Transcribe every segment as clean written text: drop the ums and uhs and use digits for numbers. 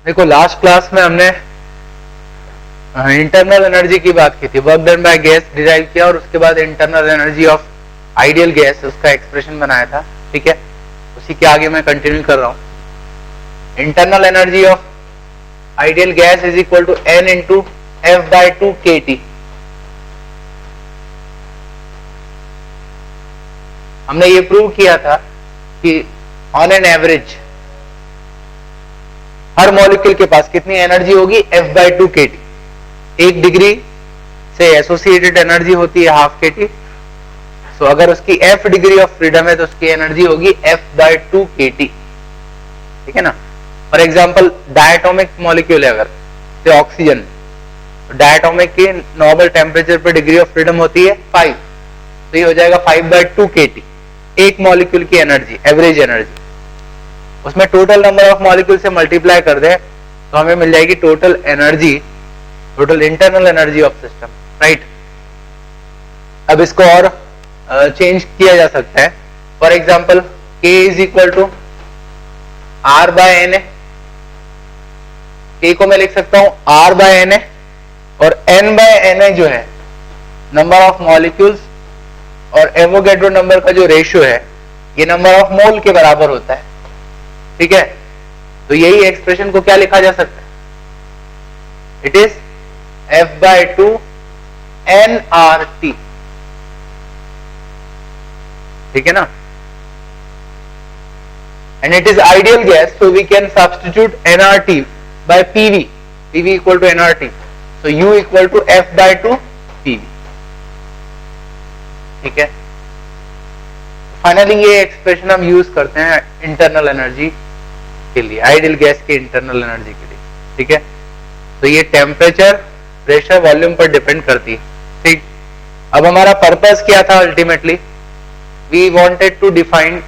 देखो last class में हमने इंटरनल एनर्जी की बात की थी, work done by gas derive किया और उसके बाद internal energy of ideal gas उसका एक्सप्रेशन बनाया था। ठीक है, उसी के आगे मैं कंटिन्यू कर रहा हूं। Internal energy of ideal gas is equal to N into F by 2 kT। हमने ये प्रूव किया था कि ऑन एन एवरेज हर मॉलिक्यूल के पास कितनी एनर्जी होगी, F बाय 2 kT। 1 डिग्री से एसोसिएटेड एनर्जी होती है हाफ kT। सो अगर उसकी F डिग्री ऑफ फ्रीडम है तो उसकी एनर्जी होगी F बाय 2 kT। ठीक है ना। फॉर एग्जाम्पल डायटोमिक मॉलिक्यूल है, अगर से ऑक्सीजन, डायटोमिक की नॉर्मल टेम्परेचर पर डिग्री ऑफ फ्रीडम होती है 5, तो ये हो जाएगा 5 बाय 2 kT। एक मॉलिक्यूल की एनर्जी, एवरेज एनर्जी, उसमें टोटल नंबर ऑफ मॉलिक्यूल से मल्टीप्लाई कर दे तो हमें मिल जाएगी total energy, total internal energy of system. Right. अब इसको और चेंज किया जा सकता है। For example K is equal to R by N A. K को मैं लिख सकता हूं R बाय एन ए और N बाय एन ए जो है नंबर ऑफ मॉलिक्यूल्स और एवोगैड्रो नंबर का जो रेशियो है ये नंबर ऑफ मोल के बराबर होता है। ठीक है, तो यही एक्सप्रेशन को क्या लिखा जा सकता है, it is F by 2 nRT। ठीक है ना। And it is ideal gas, so we can substitute nRT by PV, PV equal to nRT, so U equal to F by 2 PV। ठीक है, फाइनली ये एक्सप्रेशन हम यूज करते हैं internal energy के लिए, आइडियल गैस की इंटरनल एनर्जी के लिए। ठीक है, तो ये टेम्परेचर, प्रेशर, वॉल्यूम पर डिपेंड करती है। ठीक, अब हमारा पर्पस क्या था ultimately, we wanted to define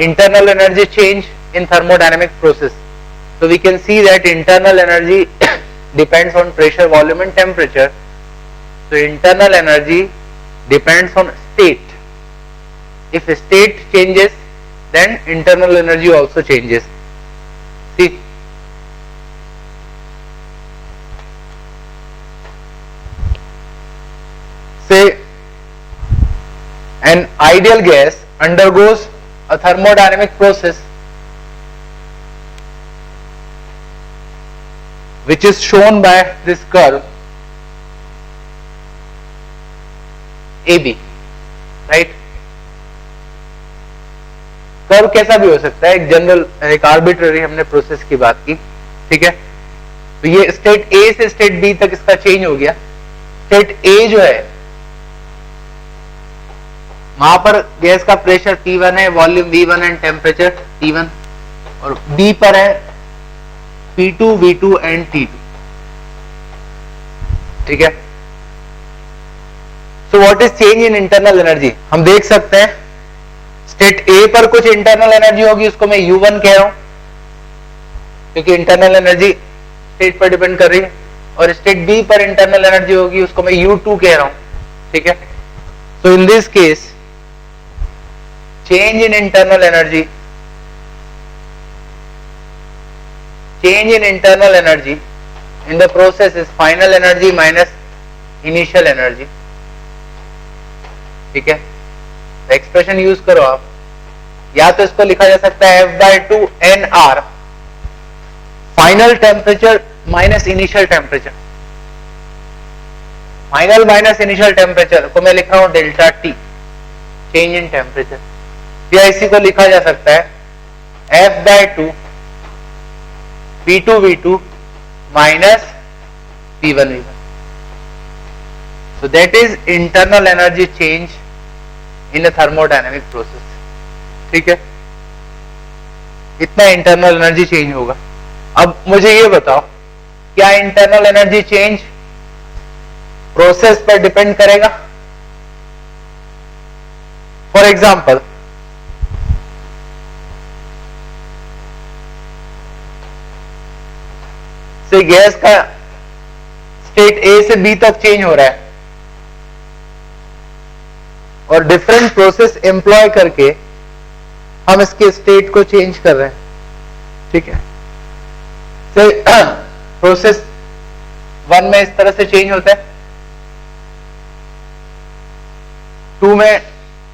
internal energy change in thermodynamic process. So we can see that internal energy depends on pressure, volume and temperature. So internal energy depends on state. If state changes, then internal energy also changes. See, say an ideal gas undergoes a thermodynamic process which is shown by this curve AB, right? Curve कैसा भी हो सकता है, एक general, एक arbitrary हमने process की बात की, ठीक है? तो ये स्टेट ए से स्टेट बी तक इसका चेंज हो गया। स्टेट ए जो है वहां पर गैस का प्रेशर T1 है, volume V1 and temperature T1, और बी पर है P2, V2 एंड T2, ठीक है? So what is change in internal energy? हम देख सकते हैं स्टेट ए पर कुछ इंटरनल एनर्जी होगी, उसको मैं U1 कह रहा हूं क्योंकि इंटरनल एनर्जी स्टेट पर डिपेंड कर रही है, और स्टेट बी पर इंटरनल एनर्जी होगी, उसको मैं U2 कह रहा हूं, ठीक है? So in this case change in internal energy in the process is final energy minus initial energy, ठीक है? एक्सप्रेशन यूज करो आप, या तो इसको लिखा जा सकता है F/2 nR, final temperature minus initial temperature. Final minus initial temperature को मैं लिख रहा हूं delta T, change in temperature. या इसी को लिखा जा सकता है F/2 P2 V2 minus P1 V1। So that is internal energy change in a thermodynamic process, ठीक है? इतना इंटरनल एनर्जी चेंज होगा। अब मुझे ये बताओ, क्या इंटरनल एनर्जी चेंज प्रोसेस पर डिपेंड करेगा? फॉर एग्जाम्पल से गैस का स्टेट ए से बी तक चेंज हो रहा है और डिफरेंट प्रोसेस एम्प्लॉय करके हम इसके स्टेट को चेंज कर रहे हैं, ठीक है? प्रोसेस 1 में इस तरह से चेंज होता है, 2 में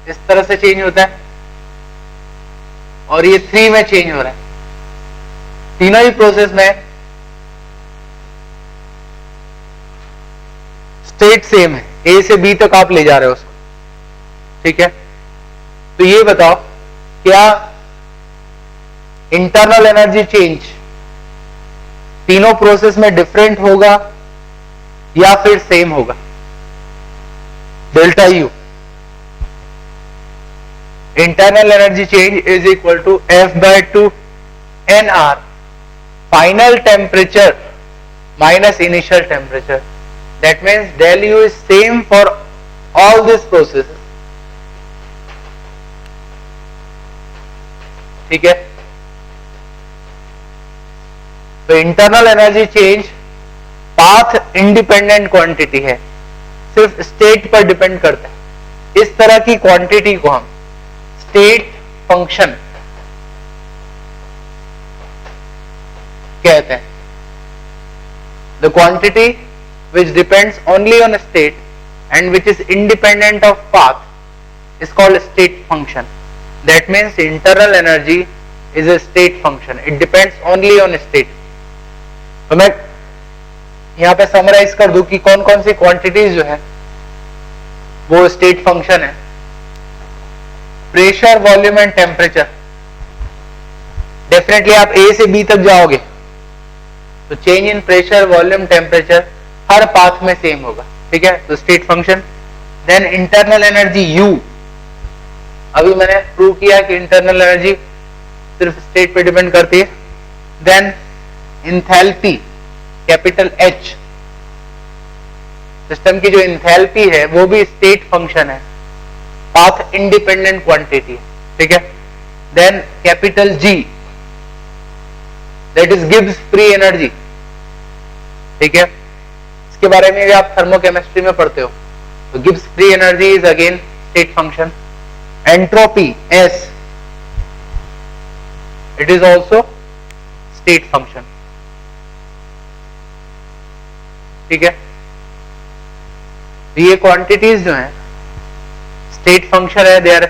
इस तरह से चेंज होता है, और ये 3 में चेंज हो रहा है। तीनों ही प्रोसेस में स्टेट सेम है, ए से बी तक आप ले जा रहे हो उसको, ठीक है। तो ये बताओ क्या इंटरनल एनर्जी चेंज तीनों प्रोसेस में डिफरेंट होगा या फिर सेम होगा? Delta U internal energy change is equal to F/2 NR final temperature minus initial temperature. That means del U is same for all these processes. ठीक है। तो internal energy change path independent quantity है, सिर्फ state पर depend करता है। इस तरह की क्वांटिटी को हम स्टेट फंक्शन कहते हैं। The quantity which depends only on a state and which is independent of path is called state function. That means internal energy is a state function. It depends only on a state. तो मैं यहां पे summarise कर दूं कि कौन कौन सी quantities जो है वो स्टेट फंक्शन है। Pressure, volume and temperature. Definitely आप ए से बी तक जाओगे तो change in pressure, volume, temperature हर पाथ में सेम होगा, ठीक है। तो state function. Then internal energy U, अभी मैंने प्रूव किया कि इंटरनल एनर्जी सिर्फ स्टेट पे डिपेंड करती है। Then enthalpy, capital H, system की जो इंथैल्पी है वो भी स्टेट फंक्शन है, पाथ इंडिपेंडेंट क्वांटिटी है, ठीक है। Then capital G, that is Gibbs free energy, ठीक है। इसके बारे में भी आप थर्मोकेमिस्ट्री में पढ़ते हो। तो Gibbs free energy is again state function. Entropy S, it is also state function, ठीक है। ये क्वांटिटीज जो हैं स्टेट फंक्शन है, दे आर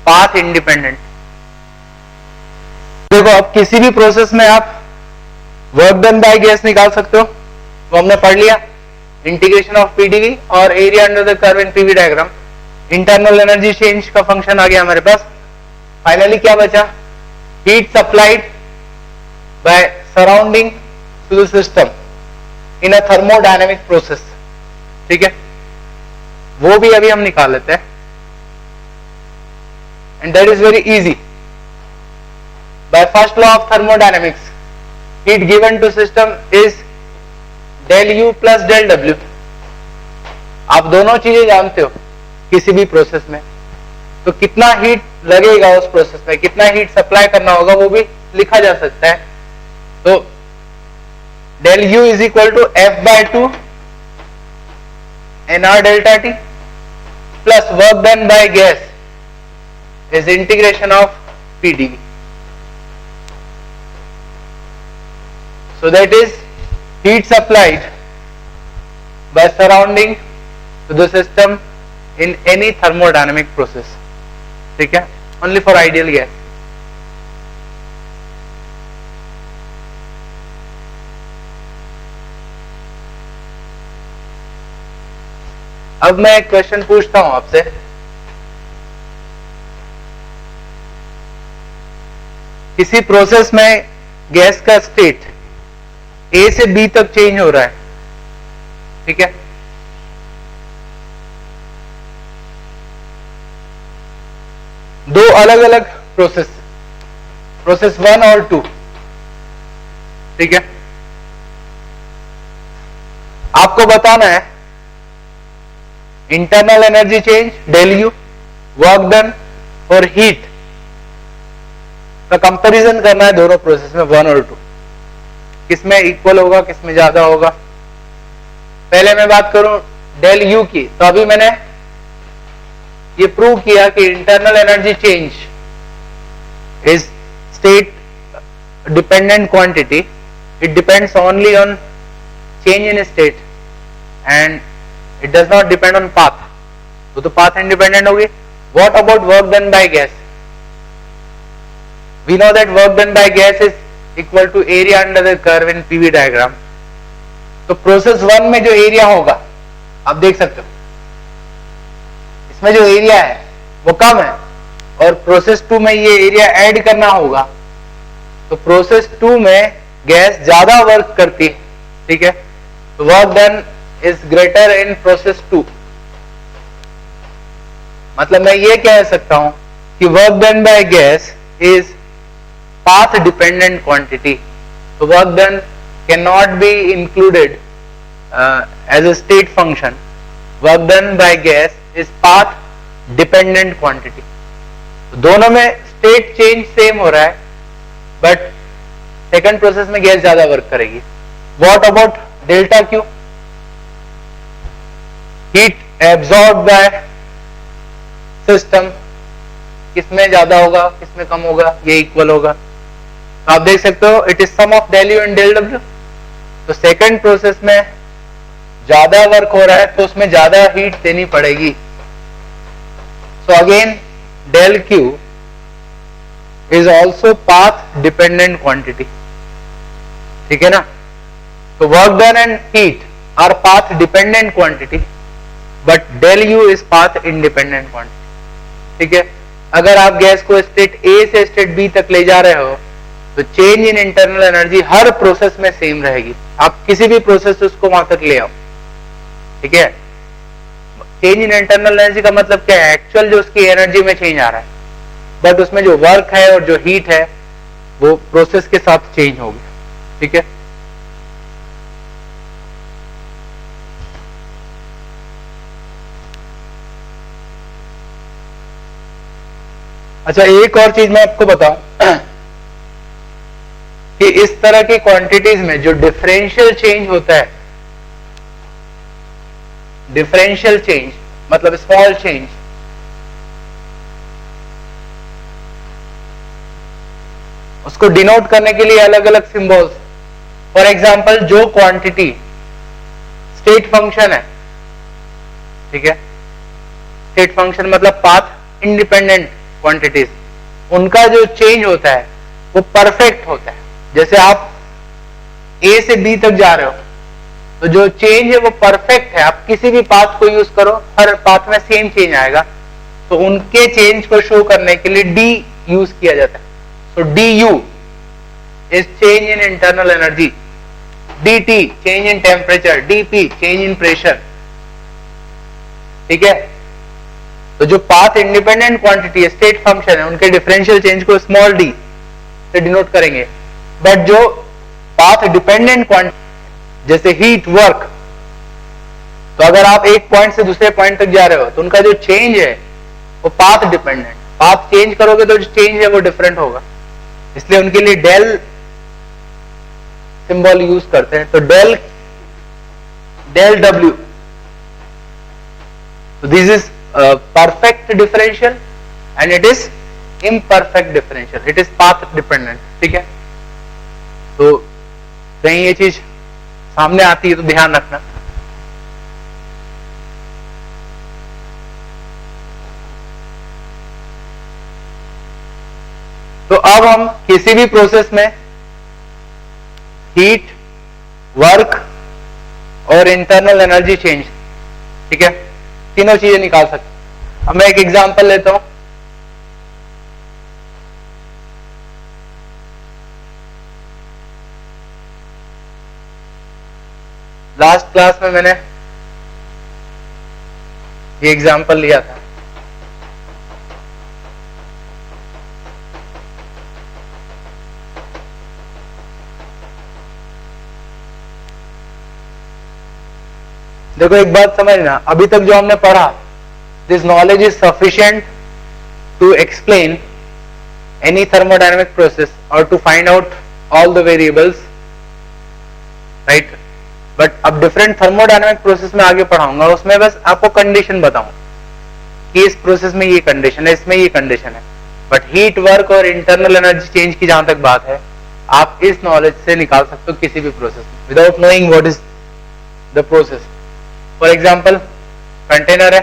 पाथ इंडिपेंडेंट। देखो अब किसी भी प्रोसेस में आप वर्क डन बाय गैस निकाल सकते हो, वो हमने पढ़ लिया। इंटीग्रेशन ऑफ पीडीवी और area under the curve in PV diagram. Internal energy change का फंक्शन आ गया हमारे पास। फाइनली क्या बचा? Heat supplied by surrounding to the system in a thermodynamic process, ठीक है। वो भी अभी हम निकाल लेते हैं and that is very easy. By first law of thermodynamics, heat given to system is del U plus del W. आप दोनों चीजें जानते हो किसी भी प्रोसेस में, तो कितना हीट लगेगा उस प्रोसेस में, कितना हीट सप्लाई करना होगा वो भी लिखा जा सकता है। तो del U is equal to F/2 NR delta T plus work done by gas is integration of PDV. So that is heat supplied by surrounding to the system in any thermodynamic process, ठीक है, only for ideal gas. अब मैं एक question पूछता हूं आपसे, किसी process में गैस का स्टेट ए से बी तक चेंज हो रहा है, ठीक है। दो अलग अलग प्रोसेस, प्रोसेस 1 और 2, ठीक है। आपको बताना है internal energy change del U, work done और हीट का कंपैरिजन करना है दोनों प्रोसेस में 1 और 2, किसमें इक्वल होगा, किसमें ज्यादा होगा। पहले मैं बात करूं डेल यू की, तो अभी मैंने ये प्रूव किया कि internal energy change is state dependent quantity it depends only on change in state and it does not depend on path. तो path independent होगी. What about work done by gas? We know that work done by gas is equal to area under the curve in PV diagram. तो process 1 में जो area होगा आप देख सकते हो, इसमें जो एरिया है वो कम है और प्रोसेस 2 में ये एरिया ऐड करना होगा. तो प्रोसेस 2 में गैस ज्यादा वर्क करती है. ठीक है, तो work done is greater in process 2. मतलब मैं ये कह सकता हूं कि work done by gas is path dependent quantity. So work done cannot be included as a state function. Work done by gas is path dependent quantity. तो दोनों में state change same हो रहा है, but second process में gas ज्यादा work करेगी. What about delta Q? Heat absorbed by system किसमें ज्यादा होगा किसमें कम होगा, ये इक्वल होगा. तो आप देख सकते हो it is sum of del U and del W. तो सेकंड प्रोसेस में ज्यादा वर्क हो रहा है तो उसमें ज्यादा हीट देनी पड़ेगी. So again del Q is also path dependent quantity. ठीक है ना. तो work done and heat are path dependent quantity but del U is path independent quantity. ठीक है, अगर आप गैस को स्टेट ए से स्टेट बी तक ले जा रहे हो तो change in internal energy her process में सेम रहेगी. आप किसी भी प्रोसेस से उसको वहां तक ले आओ. ठीक है, चेंज इन इंटरनल एनर्जी का मतलब क्या है, एक्चुअल जो उसकी एनर्जी में चेंज आ रहा है, बट उसमें जो वर्क है और जो हीट है वो प्रोसेस के साथ चेंज होगी. ठीक है, अच्छा एक और चीज मैं आपको बताऊं कि इस तरह की क्वांटिटीज में जो डिफरेंशियल चेंज होता है, डिफरेंशियल चेंज मतलब स्मॉल चेंज, उसको डिनोट करने के लिए अलग अलग सिंबल्स. फॉर एग्जांपल जो क्वांटिटी स्टेट फंक्शन है, ठीक है, स्टेट फंक्शन मतलब पाथ इंडिपेंडेंट क्वांटिटीज, उनका जो चेंज होता है वो परफेक्ट होता है. जैसे आप A से B तक जा रहे हो तो जो चेंज है वो परफेक्ट है. आप किसी भी पाथ को यूज करो हर पाथ में सेम चेंज आएगा. तो उनके चेंज को शो करने के लिए D यूज किया जाता है. सो DU is change in internal energy, DT change in temperature, DP change in pressure. ठीक है, तो जो path independent quantity state function है उनके डिफरेंशियल चेंज को स्मॉल d से डिनोट करेंगे. बट जो पाथ डिपेंडेंट क्वांटिटी जैसे हीट वर्क, तो अगर आप एक पॉइंट से दूसरे पॉइंट तक जा रहे हो तो उनका जो चेंज है वो पाथ डिपेंडेंट. पाथ चेंज करोगे तो जो चेंज है वो डिफरेंट होगा, इसलिए उनके लिए डेल सिंबल यूज करते हैं. तो del W, so this is perfect differential and it is imperfect differential. It is path dependent. ठीक है, तो कहीं ये चीज सामने आती है तो ध्यान रखना. तो अब हम किसी भी प्रोसेस में हीट, वर्क और इंटरनल एनर्जी चेंज, ठीक है, तीनों चीजें निकाल सकते. अब मैं एक एग्जांपल लेता हूं. लास्ट क्लास में मैंने ये एग्जांपल लिया था. देखो एक बात समझना, अभी तक जो हमने पढ़ा, this knowledge is sufficient to explain any thermodynamic process और to find out all the variables, right. But अब डिफरेंट थर्मोडायनेमिक प्रोसेस में आगे पढ़ाऊंगा, उसमें बस आपको कंडीशन बताऊं कि इस प्रोसेस में ये कंडीशन है, इसमें ये कंडीशन है. बट हीट, वर्क और इंटरनल एनर्जी चेंज की जहां तक बात है आप इस नॉलेज से निकाल सकते हो किसी भी प्रोसेस में without knowing what is the process. For example container है,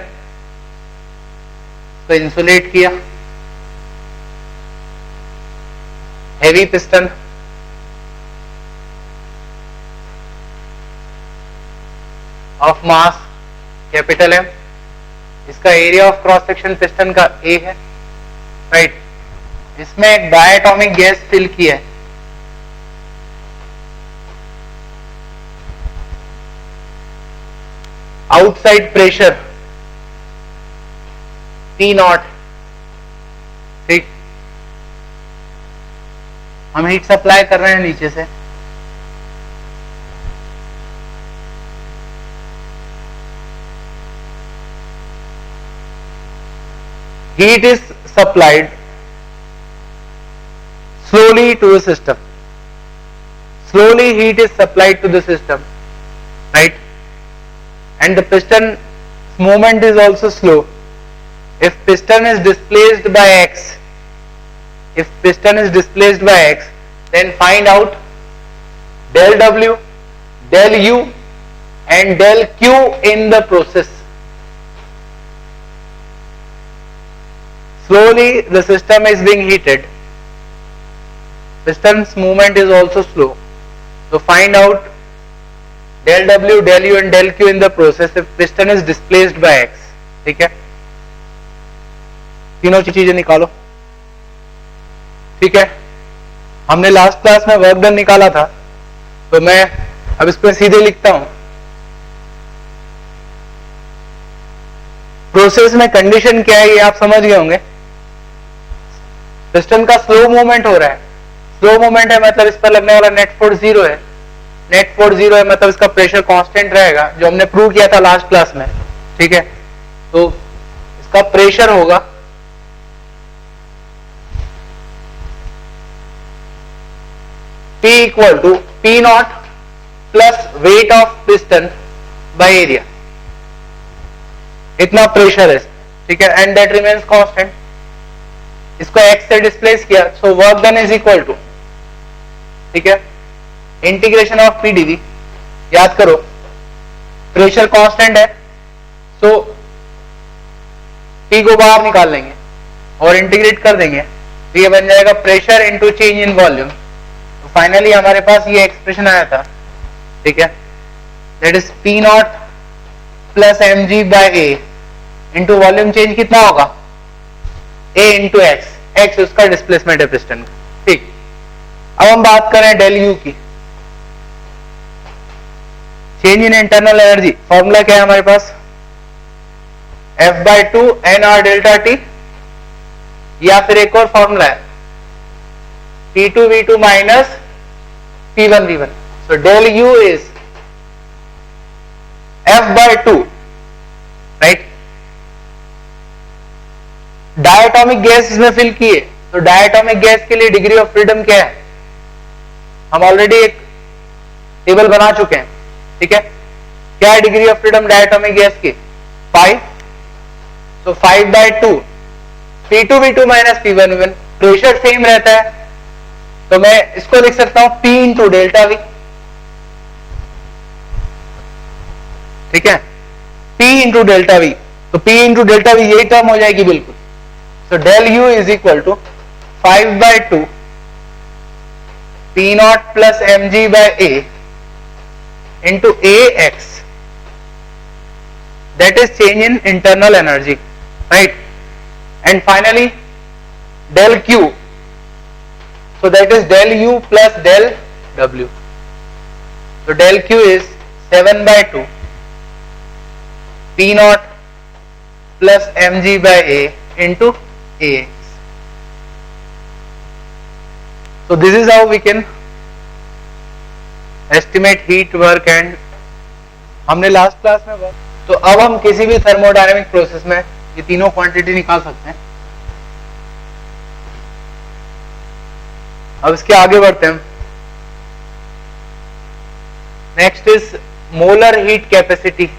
तो इंसुलेट किया, heavy piston, of mass capital M, इसका area of cross section piston का ए है, राइट. इसमें एक डायटोमिक गैस फिल किया है, आउटसाइड प्रेशर P0, ठीक. हम हीट सप्लाई कर रहे हैं नीचे से, heat is supplied slowly to the system. Slowly heat is supplied to the system, right? And the piston movement is also slow. If piston is displaced by x, then find out del W, del U and del Q in the process. Slowly the system is being heated. Piston's movement is also slow. So find out del W, del U and del Q in the process if piston is displaced by x. ठीक है, तीनों चीजें निकालो. ठीक है, हमने last class में work done निकाला था, तो मैं अब इसको सीधे लिखता हूं. प्रोसेस में कंडीशन क्या है ये आप समझ गए होंगे. पिस्टन का स्लो मूवमेंट हो रहा है. स्लो मूवमेंट है मतलब इस पर लगने वाला नेट फोर्स 0 है. नेट फोर्स 0 है मतलब इसका प्रेशर कांस्टेंट रहेगा, जो हमने प्रूव किया था लास्ट क्लास में. ठीक है, तो इसका प्रेशर होगा P equal to P0 plus weight of piston by area. इतना प्रेशर है, ठीक है, एंड दैट रिमेन्स कांस्टेंट. इसको x से डिस्प्लेस किया, so work done is equal to, ठीक है, इंटीग्रेशन ऑफ P dV. याद करो प्रेशर कांस्टेंट है, सो P को बाहर निकाल लेंगे और इंटीग्रेट कर देंगे, तो ये बन जाएगा pressure into change in volume. तो फाइनली हमारे पास ये एक्सप्रेशन आया था. ठीक है, that is P0 plus mg by a into volume change कितना होगा a इंटू एक्स. एक्स उसका डिस्प्लेसमेंट है पिस्टन का. ठीक, अब हम बात करें डेल यू की. Change in internal energy formula क्या है हमारे पास, F/2 nr डेल्टा टी, या फिर एक और फॉर्मूला है P2V2 minus P1V1. So del U is F/2, right. Diatomic gas इसमें फिल किए, तो डायटोमिक गैस के लिए डिग्री ऑफ फ्रीडम क्या है, हम ऑलरेडी एक टेबल बना चुके हैं. ठीक है, क्या है degree of freedom diatomic gas की, 5. तो 5/2 P2V2 minus P1V1. Pressure same रहता है, तो मैं इसको लिख सकता हूं P इंटू डेल्टा V. ठीक है, P इंटू डेल्टा V, तो P इंटू डेल्टा V यही टर्म हो जाएगी बिल्कुल. So del U is equal to 5/2 P0 plus mg by a into ax. That is change in internal energy, right? And finally del Q. So that is del U plus del W. So del Q is 7/2 P0 plus mg by a into ax. So this is how we can estimate heat work and हमने last class में work. तो अब हम किसी भी thermodynamic process में ये तीनों क्वांटिटी निकाल सकते हैं. अब इसके आगे बढ़ते हैं. Next is molar heat capacity.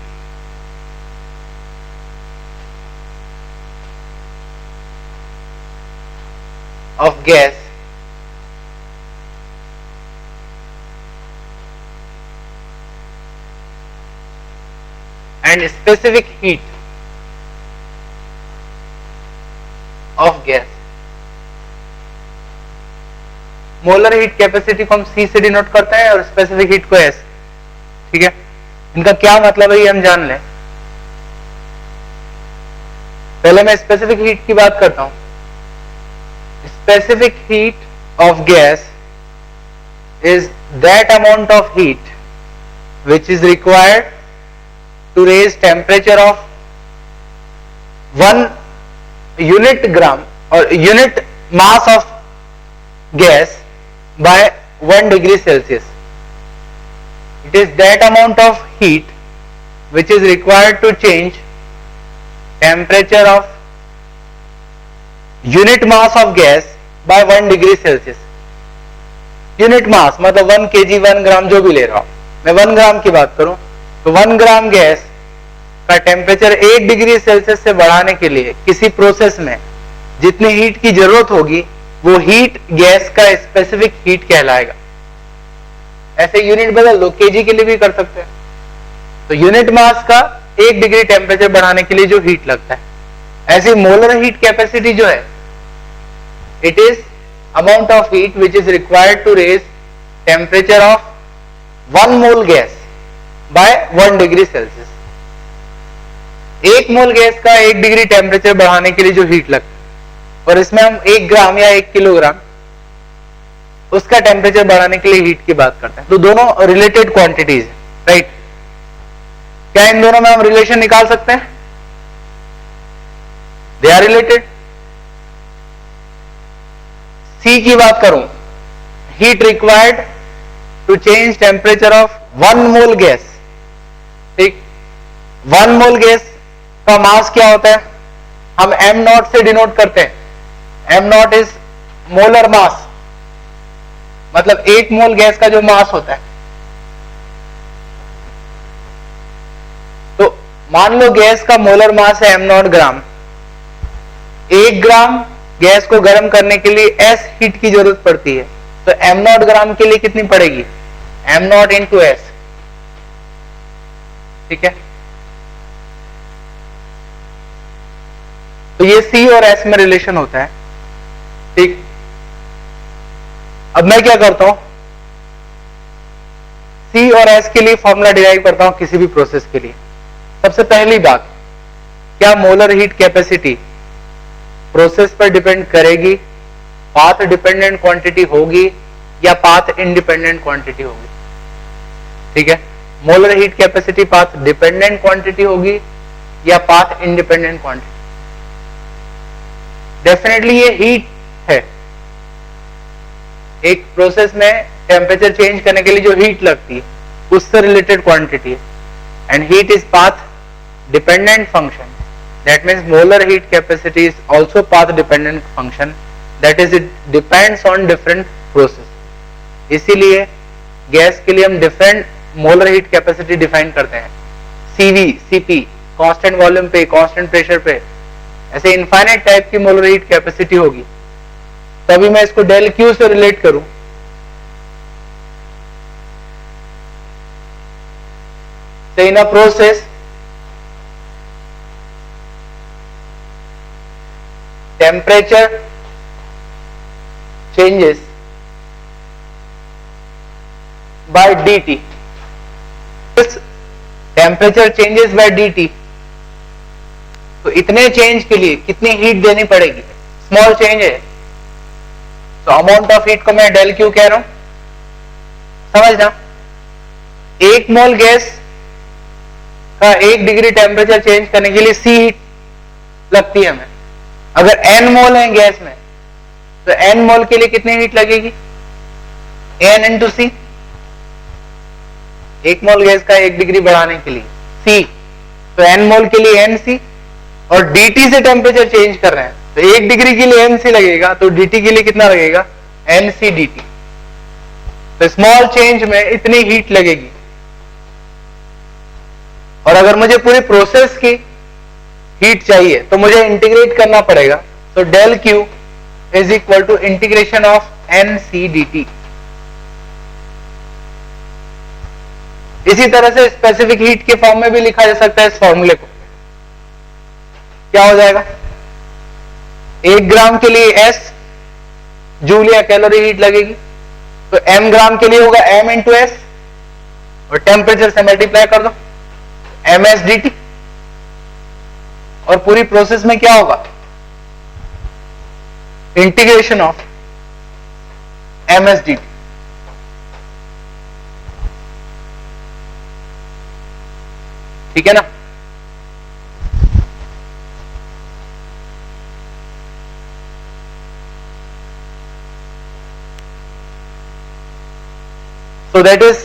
of gas and specific heat of gas. Molar heat capacity को हम C से डिनोट करते हैं और स्पेसिफिक हीट को S. ठीक है, इनका क्या मतलब है ये हम जान लें. पहले मैं स्पेसिफिक हीट की बात करता हूं. Specific heat of gas is that amount of heat which is required to raise temperature of 1 unit gram or unit mass of gas by 1 degree Celsius. It is that amount of heat which is required to change temperature of unit mass of gas by 1 degree Celsius. Unit mass मतलब 1 kg 1 ग्राम जो भी ले रहा हूं, मैं 1 ग्राम की बात करूं तो 1 ग्राम गैस का टेम्परेचर 1 डिग्री सेल्सियस से बढ़ाने के लिए किसी प्रोसेस में जितनी हीट की जरूरत होगी वो हीट गैस का स्पेसिफिक हीट कहलाएगा. ऐसे यूनिट बदल दो, केजी के लिए भी कर सकते हैं. तो यूनिट मास का 1 डिग्री टेम्परेचर बढ़ाने के लिए जो हीट लगता है, ऐसी मोलर हीट कैपेसिटी जो है, it is amount of heat which is required to raise temperature of 1 mole gas by 1 degree Celsius. 1 mole gas का 1 डिग्री टेम्परेचर बढ़ाने के लिए जो हीट लगता है, और इसमें हम 1 ग्राम या 1 किलोग्राम उसका टेम्परेचर बढ़ाने के लिए हीट की बात करते हैं. तो दोनों रिलेटेड क्वांटिटीज है, राइट. क्या इन दोनों में हम रिलेशन निकाल सकते हैं? They are related. C की बात करूं, heat required to change temperature of 1 mole gas. ठीक, 1 मोल गैस का मास क्या होता है? हम m नॉट से डिनोट करते हैं. m not is molar mass, मतलब 1 मोल गैस का जो मास होता है. तो मान लो गैस का मोलर मास है m not gram. 1 gram gas को गर्म करने के लिए S हीट की जरूरत पड़ती है. तो m नॉट ग्राम के लिए कितनी पड़ेगी? m not into S. ठीक है, तो ये C और S में रिलेशन होता है. ठीक, अब मैं क्या करता हूं, C और S के लिए फॉर्मूला डिराइव करता हूं किसी भी प्रोसेस के लिए. सबसे पहली बात, क्या मोलर हीट कैपेसिटी प्रोसेस पर डिपेंड करेगी, पाथ डिपेंडेंट क्वांटिटी होगी या पाथ इंडिपेंडेंट क्वांटिटी होगी? ठीक है, molar heat capacity path dependent quantity होगी या पाथ इंडिपेंडेंट क्वांटिटी? डेफिनेटली ये हीट है. एक प्रोसेस में टेम्परेचर चेंज करने के लिए जो हीट लगती है उससे रिलेटेड क्वांटिटी है, and heat is path dependent function. That means molar heat capacity is also path dependent function, that is it depends on different process. इसीलिए गैस के लिए हम different molar heat capacity define करते हैं. CV, CP, constant volume पे, constant pressure पे, ऐसे infinite type की मोलर हीट कैपेसिटी होगी. तभी मैं इसको डेल क्यू से रिलेट करूं. So in a process, temperature changes by dt. Temperature changes by dt. तो इतने चेंज के लिए कितनी हीट देनी पड़ेगी? स्मॉल चेंज है, तो अमाउंट ऑफ हीट को मैं डेल क्यू कह रहा हूं. समझना, 1 मोल गैस का 1 डिग्री टेम्परेचर चेंज करने के लिए C हीट लगती है हमें. अगर n मोल है गैस में तो n मोल के लिए कितनी हीट लगेगी? n इंटू सी. 1 मोल गैस का 1 डिग्री बढ़ाने के लिए C, तो n मोल के लिए nc, और dt से टेम्परेचर चेंज कर रहे हैं तो 1 डिग्री के लिए nc लगेगा, तो dt के लिए कितना लगेगा? nc dt. तो स्मॉल चेंज में इतनी हीट लगेगी. और अगर मुझे पूरी प्रोसेस की हीट चाहिए तो मुझे इंटीग्रेट करना पड़ेगा. तो del Q is equal to integration of N C D T. इसी तरह से स्पेसिफिक हीट के फॉर्म में भी लिखा जा सकता है इस फॉर्मूले को। क्या हो जाएगा, 1 ग्राम के लिए S जूल या कैलोरी हीट लगेगी, तो m ग्राम के लिए होगा m इंटू एस, और टेम्परेचर से मल्टीप्लाई कर दो ms dt, और पूरी प्रोसेस में क्या होगा, इंटीग्रेशन ऑफ ms dt। ठीक है ना। So that is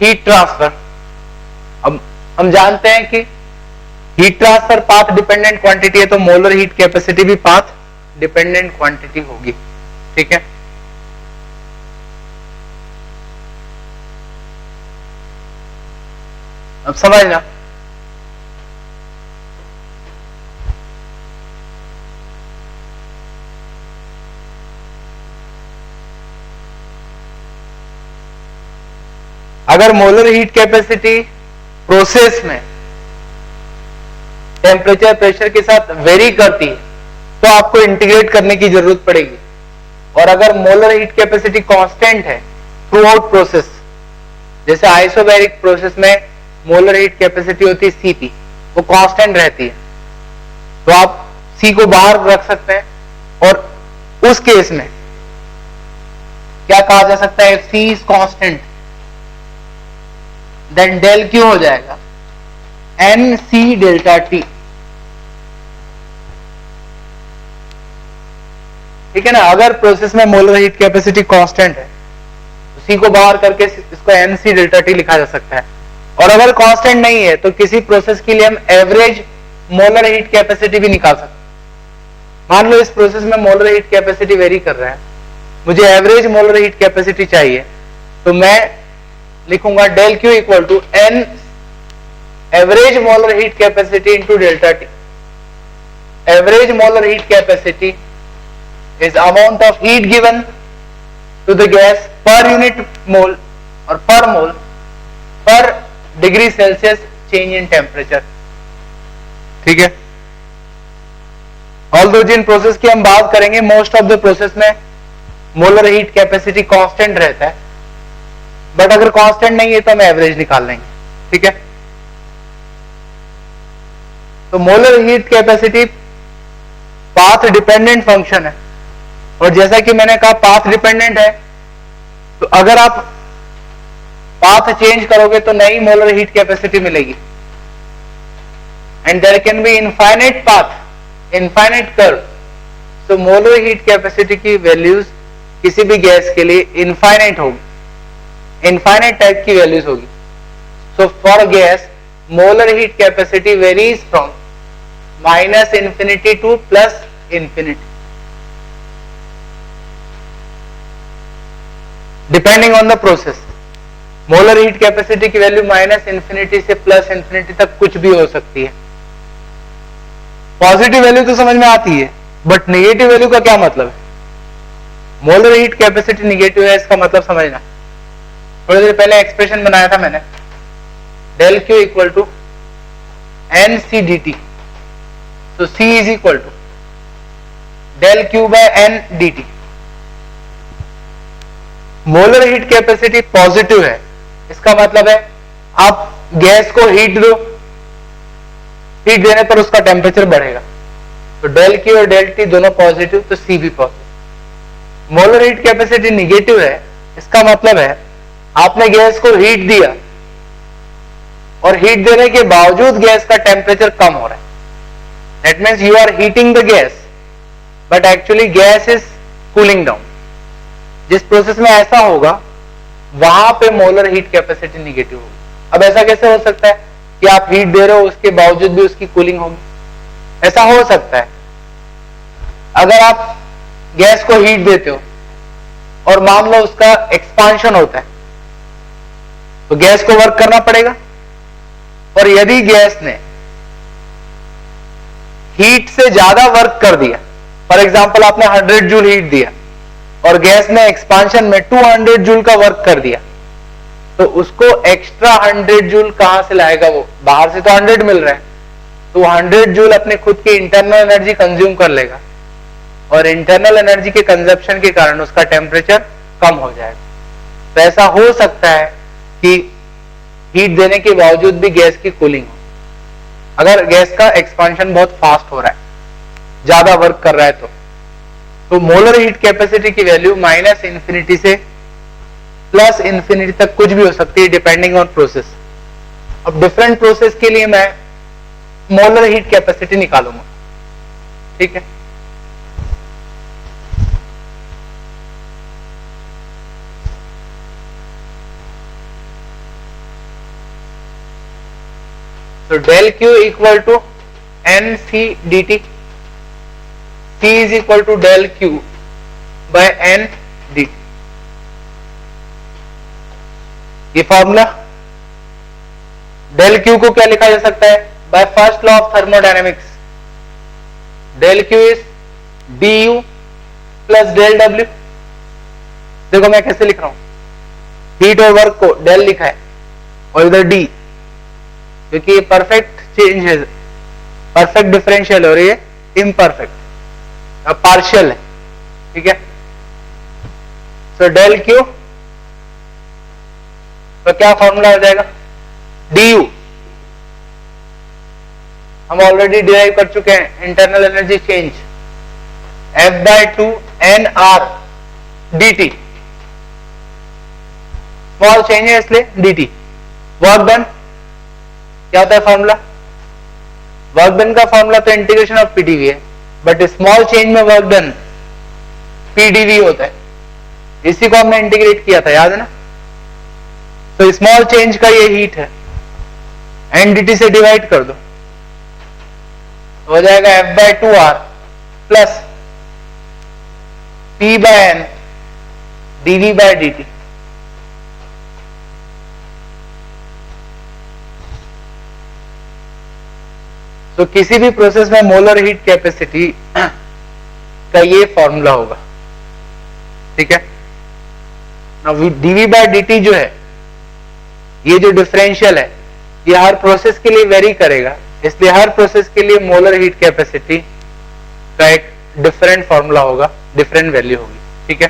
heat transfer। अब हम जानते हैं कि heat transfer path dependent quantity है, तो मोलर हीट कैपेसिटी भी पाथ डिपेंडेंट क्वांटिटी होगी। ठीक है, अब समझना, अगर मोलर हीट कैपेसिटी प्रोसेस में टेम्परेचर प्रेशर के साथ वेरी करती है तो आपको इंटीग्रेट करने की जरूरत पड़ेगी, और अगर मोलर हीट कैपेसिटी कांस्टेंट है थ्रू आउट प्रोसेस, जैसे आइसोबैरिक प्रोसेस में मोलर हीट कैपेसिटी होती है Cp, वो कांस्टेंट रहती है, तो आप C को बाहर रख सकते हैं, और उस केस में क्या कहा जा सकता है, C is constant, then del Q हो जाएगा NC डेल्टा T। ठीक है ना। अगर प्रोसेस में मोलर हीट कैपेसिटी कांस्टेंट है तो C को बाहर करके इसको NC डेल्टा T लिखा जा सकता है, और अगर कांस्टेंट नहीं है तो किसी प्रोसेस के लिए हम एवरेज मोलर हीट कैपेसिटी भी निकाल सकते हैं। मान लो इस प्रोसेस में मोलर हीट कैपेसिटी वेरी कर रहा है, मुझे एवरेज मोलर हीट कैपेसिटी चाहिए, तो मैं लिखूंगा del Q equal to N average molar heat capacity into delta T। Average molar heat capacity is amount of heat given to the gas per unit mole or per mole per degree Celsius change in temperature। ठीक है, although जिन process की हम बात करेंगे most of the process में molar heat capacity constant रहता है, but अगर कांस्टेंट नहीं है तो हम एवरेज निकाल लेंगे। ठीक है, तो molar heat capacity path dependent function है, और जैसा कि मैंने कहा पाथ डिपेंडेंट है, तो अगर आप पाथ चेंज करोगे तो नई मोलर हीट कैपेसिटी मिलेगी, and there can be infinite path, infinite curve. तो मोलर हीट कैपेसिटी की वैल्यूज किसी भी गैस के लिए इनफाइनाइट होगी, इनफाइनाइट टाइप की वैल्यूज होगी। So for gas molar heat capacity varies from -infinity to +infinity depending on the process. Molar heat capacity की वैल्यू -infinity से +infinity तक कुछ भी हो सकती है। पॉजिटिव वैल्यू तो समझ में आती है, बट नेगेटिव वैल्यू का क्या मतलब है। मोलर हीट कैपेसिटी नेगेटिव है, इसका मतलब समझना। थोड़ी देर पहले एक्सप्रेशन बनाया था मैंने, del Q equal to NC dt, तो C is equal to del Q by N dt। Molar heat capacity positive है, इसका मतलब है आप गैस को हीट दो, हीट देने पर उसका टेम्परेचर बढ़ेगा, तो डेल Q और डेल T दोनों पॉजिटिव, तो C भी positive. Molar heat capacity negative है, इसका मतलब है आपने गैस को हीट दिया और हीट देने के बावजूद गैस का टेम्परेचर कम हो रहा है। That means you are heating the gas but actually gas is cooling down. जिस प्रोसेस में ऐसा होगा वहां पे मोलर हीट कैपेसिटी निगेटिव होगी। अब ऐसा कैसे हो सकता है कि आप हीट दे रहे हो उसके बावजूद भी उसकी कूलिंग होगी? ऐसा हो सकता है अगर आप गैस को हीट देते हो और मान लो उसका एक्सपांशन होता है, तो गैस को वर्क करना पड़ेगा, और यदि गैस ने हीट से ज्यादा वर्क कर दिया, फॉर एग्जांपल आपने 100 जूल हीट दिया और गैस ने एक्सपांशन में 200 जूल का वर्क कर दिया, तो उसको एक्स्ट्रा 100 जूल कहां से लाएगा? वो बाहर से तो 100 मिल रहा है, तो 100 जूल अपने खुद की इंटरनल एनर्जी कंज्यूम कर लेगा और इंटरनल एनर्जी के कंजप्शन के कारण उसका टेम्परेचर कम हो जाएगा। तो ऐसा हो सकता है कि हीट देने के बावजूद भी गैस की कूलिंग हो, अगर गैस का एक्सपांशन बहुत फास्ट हो रहा है, ज्यादा वर्क कर रहा है तो मोलर हीट कैपेसिटी की वैल्यू -इन्फिनिटी से +इन्फिनिटी तक कुछ भी हो सकती है डिपेंडिंग ऑन प्रोसेस। अब डिफरेंट प्रोसेस के लिए मैं मोलर हीट कैपेसिटी निकालूंगा, ठीक है। तो del Q equal to NC dt, C is equal to del Q by N dt। ये फॉर्मूला del Q को क्या लिखा जा सकता है? By first law of thermodynamics, del Q is du plus del W। देखो मैं कैसे लिख रहा हूं, हीट और वर्क को del लिखा है और इधर d, क्योंकि ये परफेक्ट चेंज है, परफेक्ट डिफरेंशियल और ये इम्परफेक्ट पार्शियल है, ठीक है। सो del Q तो क्या फॉर्मूला हो जाएगा? du हम ऑलरेडी डिराइव कर चुके हैं, internal energy change F/2 NR dt, small change है इसलिए dt। वर्क डन क्या होता है फॉर्मूला? वर्क डन का फॉर्मूला तो इंटीग्रेशन ऑफ पीडीवी है, बट स्मॉल चेंज में वर्क डन पीडीवी होता है, इसी को हमने इंटीग्रेट किया था, याद है ना। तो स्मॉल चेंज का ये हीट है, एनडीटी से डिवाइड कर दो, हो जाएगा F/2R प्लस P/N dV/dt। तो किसी भी प्रोसेस में मोलर हीट कैपेसिटी का ये फॉर्मूला होगा, ठीक है। dV/dt जो है, ये जो डिफरेंशियल है, ये हर प्रोसेस के लिए वेरी करेगा, इसलिए हर प्रोसेस के लिए मोलर हीट कैपेसिटी का एक डिफरेंट फॉर्मूला होगा, डिफरेंट वैल्यू होगी, ठीक है।